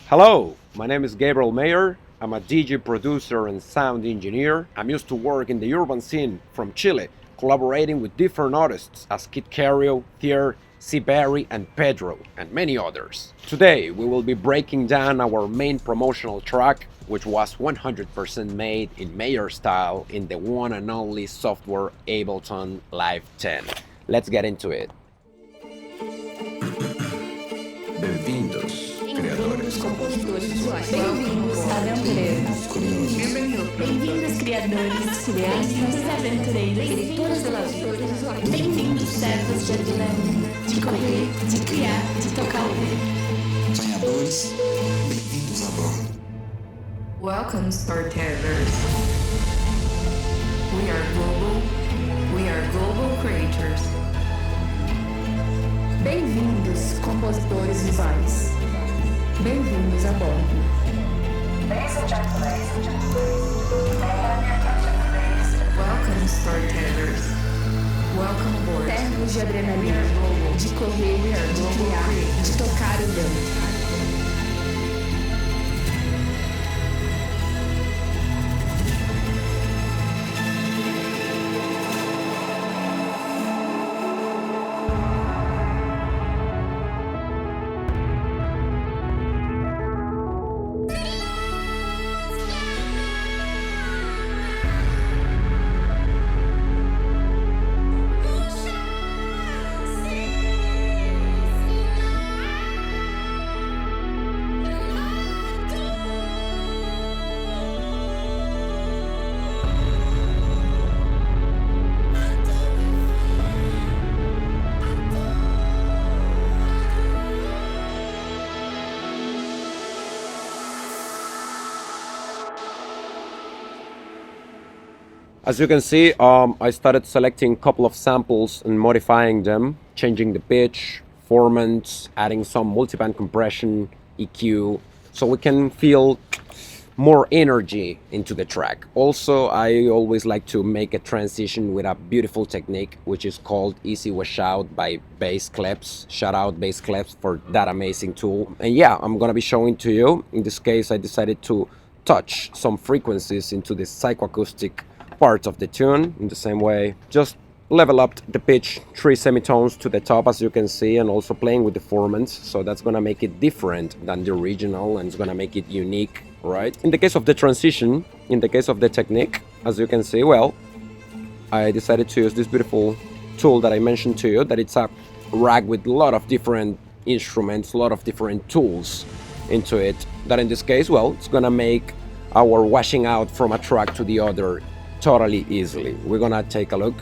Hello, my name is Gabriel Mayer. I'm a DJ producer and sound engineer. I'm used to work in the urban scene from Chile, collaborating with different artists as Kid Cario, Thier, C. Barry, and Pedro, and many others. Today, we will be breaking down our main promotional track, which was 100% made in Mayer style in the one and only software ABLETON Live 10. Let's get into it. Bem-vindos, criadores. Compositores visuais. Bem-vindos a aventureiros. Bem-vindos, criadores, cineastas, aventureiros, editores de lazer. Bem-vindos, servos de dilema, de correr, de criar, de tocar o ver. Sonhadores, bem-vindos a bordo. Welcome, storytellers. We are GlobalCreators. Bem-vindos, compositores visuais. Bem-vindos a bordo. Welcome, storytellers. Welcome aboard. Servos de adrenalina, de correr, de criar, de tocar o dano. As you can see, I started selecting a couple of samples and modifying them, changing the pitch, formants, adding some multiband compression, EQ, so we can feel more energy into the track. Also, I always like to make a transition with a beautiful technique, which is called Easy Washout by Bass Clips. Shout out Bass Clips for that amazing tool. And yeah, I'm gonna be showing to you. In this case, I decided to touch some frequencies into the psychoacoustic parts of the tune. In the same way, just level up the pitch 3 semitones to the top, as you can see, and also playing with the formants, so that's gonna make it different than the original and it's gonna make it unique, right? In the case of the transition, in the case of the technique, as you can see, well, I decided to use this beautiful tool that I mentioned to you, that it's a rack with a lot of different instruments, a lot of different tools into it, that in this case, well, it's gonna make our washing out from a track to the other totally easily. We're gonna take a look.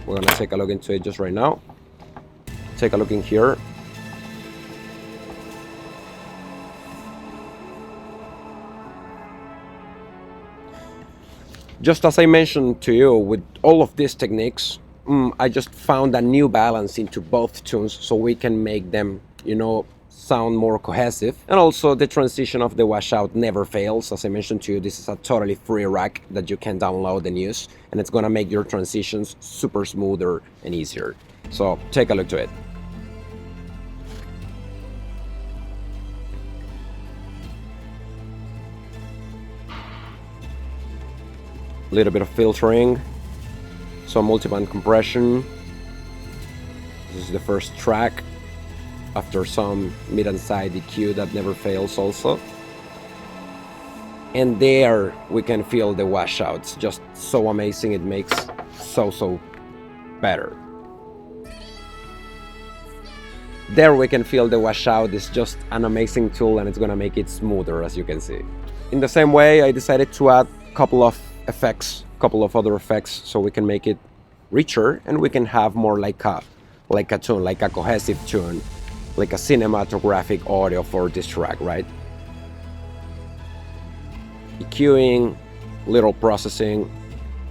We're gonna take a look into it just right now. Take a look in here. Just as I mentioned to you, with all of these techniques, I just found a new balance into both tunes so we can make them, sound more cohesive. And also the transition of the washout never fails. As I mentioned to you, this is a totally free rack that you can download and use, and it's gonna make your transitions super smoother and easier. So take a look to it. A little bit of filtering, some multiband compression. This is the first track, after some mid and side EQ that never fails also. And there we can feel the washouts, just so amazing, it makes so better. There we can feel the washout is just an amazing tool, and it's gonna make it smoother, as you can see. In the same way, I decided to add a couple of other effects, so we can make it richer and we can have more like a tune, like a cohesive tune, like a cinematographic audio for this track, right? EQing, little processing,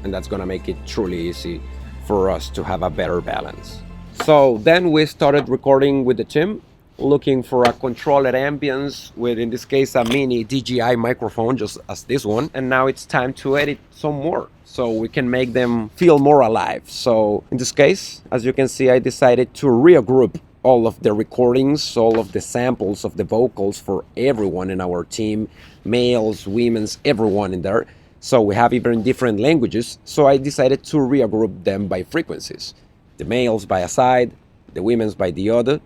and that's gonna make it truly easy for us to have a better balance. So then we started recording with the team, looking for a controlled ambience with, in this case, a mini DJI microphone, just as this one. And now it's time to edit some more, so we can make them feel more alive. So in this case, as you can see, I decided to regroup all of the recordings, all of the samples of the vocals for everyone in our team, males, women's, everyone in there. So we have even different languages. So I decided to regroup them by frequencies. The males by a side, the women's by the other.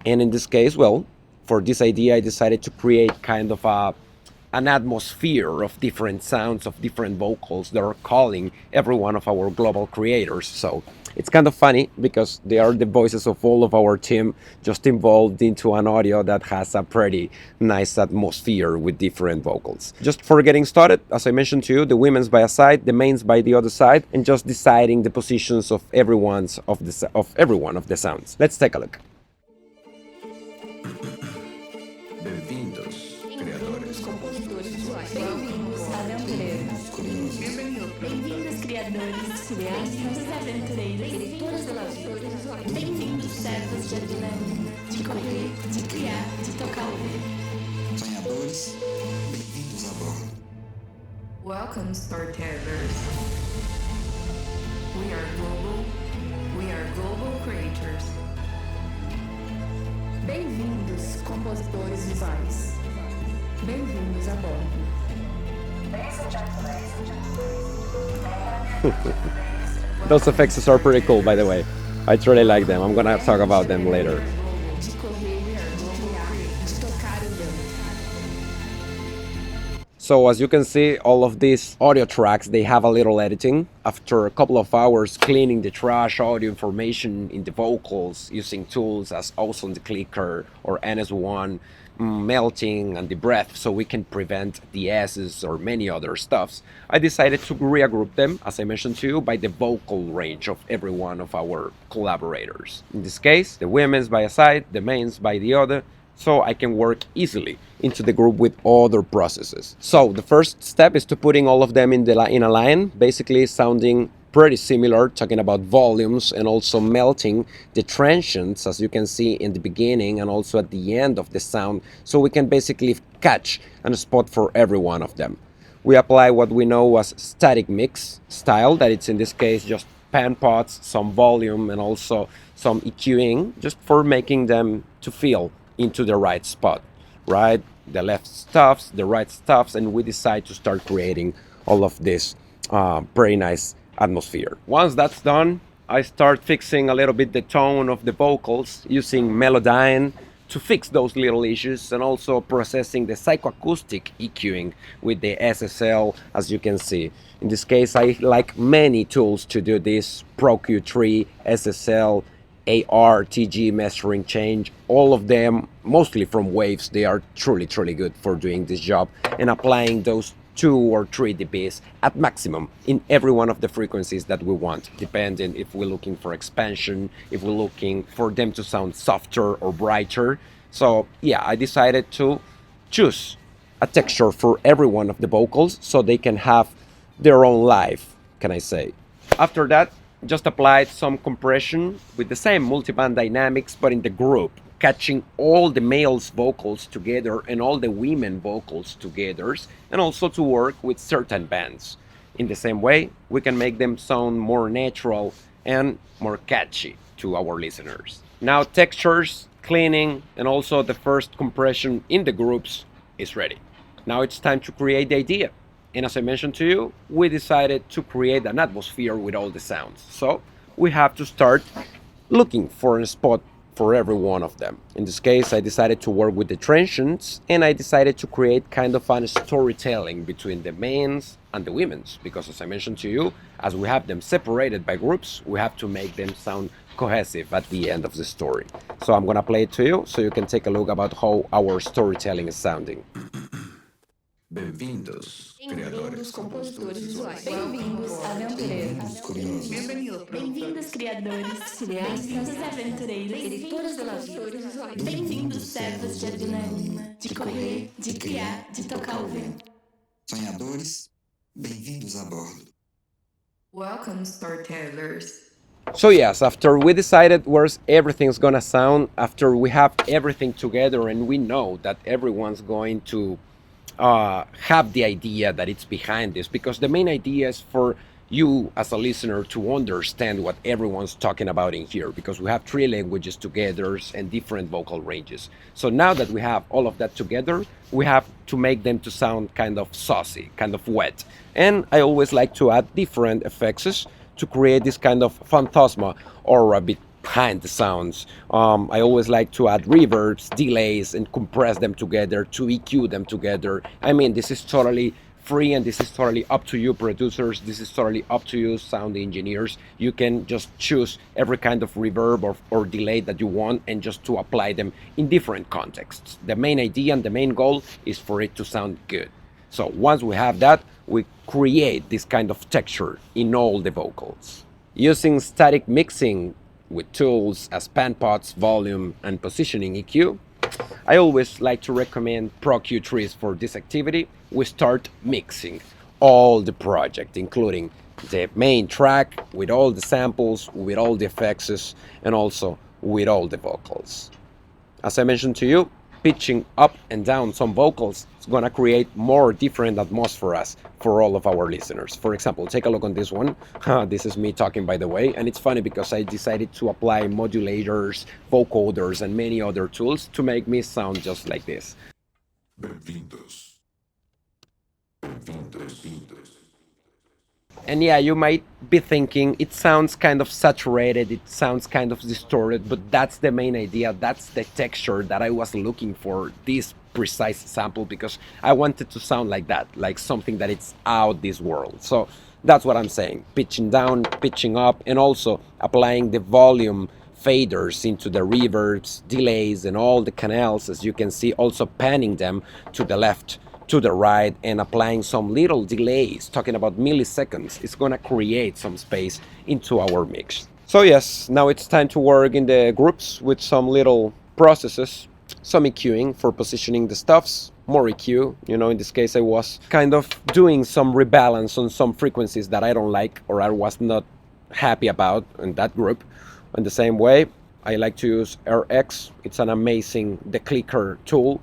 And in this case, well, for this idea, I decided to create kind of an atmosphere of different sounds, of different vocals that are calling every one of our global creators. So it's kind of funny because they are the voices of all of our team just involved into an audio that has a pretty nice atmosphere with different vocals. Just for getting started, as I mentioned to you, the women's by a side, the men's by the other side, and just deciding the positions of every one of the sounds. Let's take a look. Bem-vindos, criadores. Compositores visuais. Bem-vindos a Bem-vindos, criadores, cineastas, aventureiros, diretores de autores visuais. Bem-vindos, servos de adileão, de correr, de criar, de tocar o ver. Sonhadores, bem-vindos a bordo. Welcome, storytellers. We are global creators. Bem-vindos, compositores visuais. Bem-vindos a bordo. Those effects are pretty cool, by the way. I truly like them. I'm gonna talk about them later. De correr, de criar, de tocar o ver. So as you can see, all of these audio tracks, they have a little editing. After a couple of hours cleaning the trash audio information in the vocals using tools as Ozone the Clicker or NS1, melting and the breath so we can prevent the S's or many other stuffs, I decided to regroup them, as I mentioned to you, by the vocal range of every one of our collaborators. In this case, the women's by a side, the men's by the other, so I can work easily into the group with other processes. So the first step is to putting all of them in a line, basically sounding pretty similar, talking about volumes and also melting the transients, as you can see in the beginning and also at the end of the sound, so we can basically catch a spot for every one of them. We apply what we know as static mix style, that it's in this case just pan pots, some volume and also some EQing, just for making them to feel into the right spot, right? The left stuffs, the right stuffs, and we decide to start creating all of this very nice atmosphere. Once that's done, I start fixing a little bit the tone of the vocals using Melodyne to fix those little issues, and also processing the psychoacoustic EQing with the SSL, as you can see. In this case, I like many tools to do this: Pro Q3, SSL, ARTG mastering change, all of them, mostly from Waves. They are truly good for doing this job and applying those 2 or 3 dBs at maximum in every one of the frequencies that we want, depending if we're looking for expansion, if we're looking for them to sound softer or brighter. So yeah, I decided to choose a texture for every one of the vocals so they can have their own life, can I say. After that, just applied some compression with the same multiband dynamics, but in the group, catching all the males vocals together and all the women vocals together, and also to work with certain bands. In the same way, we can make them sound more natural and more catchy to our listeners. Now textures, cleaning, and also the first compression in the groups is ready. Now it's time to create the idea. And as I mentioned to you, we decided to create an atmosphere with all the sounds. So we have to start looking for a spot for every one of them. In this case, I decided to work with the transients, and I decided to create kind of a storytelling between the men's and the women's, because as I mentioned to you, as we have them separated by groups, we have to make them sound cohesive at the end of the story. So I'm gonna play it to you so you can take a look about how our storytelling is sounding. Bem-vindos, Bem-vindos, criadores. compositores visuais. Bem-vindos a Bem-vindos, criadores, cineastas, aventureiros, diretores de autores visuais. Bem-vindos, servos de adileão, de correr, de criar, de tocar o ver. Sonhadores, bem-vindos a bordo. Welcome, storytellers. So yes, after we decided where everything's gonna sound, after we have everything together and we know that everyone's going to have the idea that it's behind this, because the main idea is for you as a listener to understand what everyone's talking about in here, because we have three languages together and different vocal ranges. So now that we have all of that together, we have to make them to sound kind of saucy, kind of wet. And I always like to add different effects to create this kind of phantasma or a bit behind the sounds. I always like to add reverbs, delays, and compress them together to EQ them together. I mean, this is totally free, and this is totally up to you producers. This is totally up to you sound engineers. You can just choose every kind of reverb or delay that you want and just to apply them in different contexts. The main idea and the main goal is for it to sound good. So once we have that, we create this kind of texture in all the vocals. Using static mixing with tools as pan pots, volume, and positioning EQ, I always like to recommend Pro Q3s for this activity. We start mixing all the project, including the main track with all the samples, with all the effects, and also with all the vocals. As I mentioned to you, pitching up and down some vocals is gonna create more different atmospheres for all of our listeners. For example, take a look on this one. This is me talking, by the way, and it's funny because I decided to apply modulators, vocoders, and many other tools to make me sound just like this. Bem-vindos. Bem-vindos. And yeah, you might be thinking it sounds kind of saturated, it sounds kind of distorted, but that's the main idea. That's the texture that I was looking for, this precise sample, because I wanted to sound like that, like something that it's out this world. So that's what I'm saying, pitching down, pitching up, and also applying the volume faders into the reverbs, delays, and all the canals, as you can see, also panning them to the left, to the right, and applying some little delays, talking about milliseconds. It's gonna create some space into our mix. So yes, now it's time to work in the groups with some little processes, some EQing for positioning the stuffs, more EQ. You know, in this case I was kind of doing some rebalance on some frequencies that I don't like or I was not happy about in that group. In the same way, I like to use RX. It's an amazing declicker tool.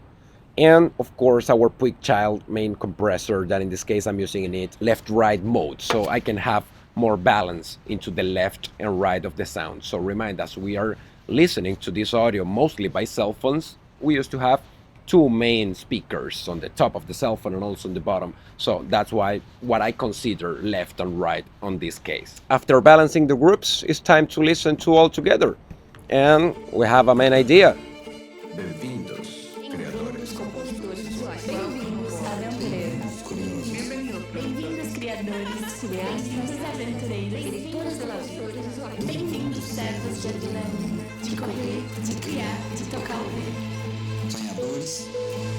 And of course our quick child main compressor, that in this case I'm using in it left-right mode, so I can have more balance into the left and right of the sound. So remind us, we are listening to this audio mostly by cell phones. We used to have two main speakers on the top of the cell phone and also on the bottom. So that's why what I consider left and right on this case. After balancing the groups, it's time to listen to all together. And we have a main idea. Bem-vindos, criadores. Bem-vindos à aventura. Bem-vindos, criadores, cineastas, desaventureiros, diretores de laboratórios. Bem-vindos, servos de adilema, de correr, de criar, de tocar o ver. Sonhadores,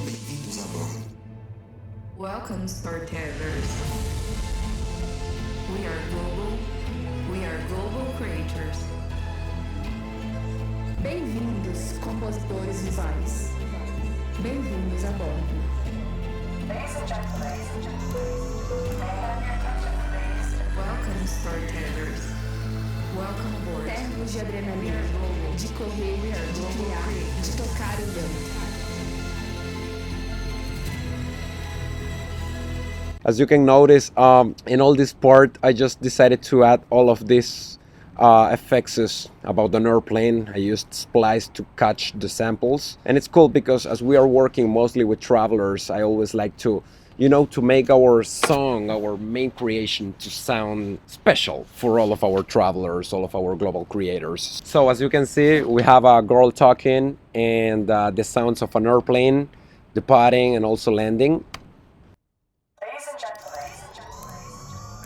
bem-vindos a bordo. Welcome, storytellers. We are global creators. Bem-vindos, compositores visuais. Bem-vindos a bordo. Welcome, storytellers. Welcome aboard. Servos de adrenalina, de correr, de criar, de tocar o vento. As you can notice, in all this part, I just decided to add all of these effects about an airplane. I used splice to catch the samples. And it's cool because as we are working mostly with travelers, I always like to, you know, to make our song, our main creation, to sound special for all of our travelers, all of our global creators. So as you can see, we have a girl talking and the sounds of an airplane departing and also landing. Ladies and gentlemen,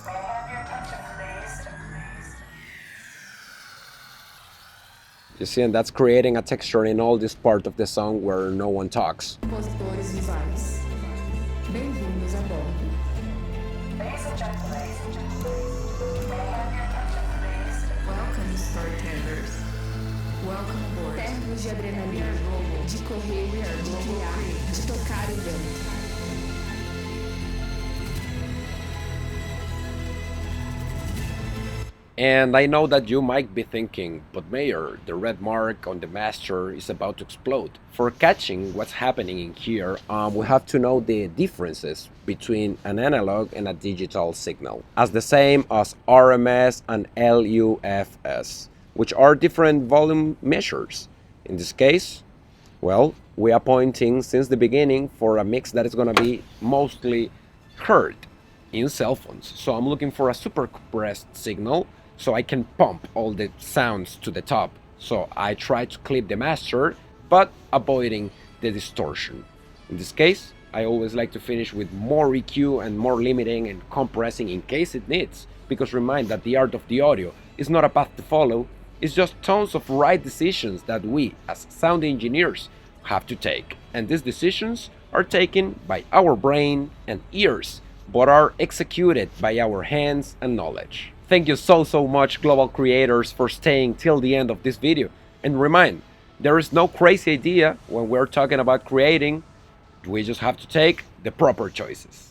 may I have your attention, please? You see, and that's creating a texture in all this part of the song where no one talks. Compositores visuais. Bem-vindos a bordo. Ladies and gentlemen, may I have your attention, please? Welcome, storytellers. Welcome aboard. Servos de adrenalina, de correr, de criar, de tocar o vento. And I know that you might be thinking, but Mayor, the red mark on the master is about to explode. For catching what's happening in here, we have to know the differences between an analog and a digital signal, as the same as RMS and LUFS, which are different volume measures. In this case, well, we are pointing since the beginning for a mix that is going to be mostly heard in cell phones. So I'm looking for a super compressed signal so I can pump all the sounds to the top. So I try to clip the master, but avoiding the distortion. In this case, I always like to finish with more EQ and more limiting and compressing in case it needs, because remind that the art of the audio is not a path to follow, it's just tons of right decisions that we, as sound engineers, have to take. And these decisions are taken by our brain and ears, but are executed by our hands and knowledge. Thank you so much, Global Creators, for staying till the end of this video. And remind, there is no crazy idea when we're talking about creating. We just have to take the proper choices.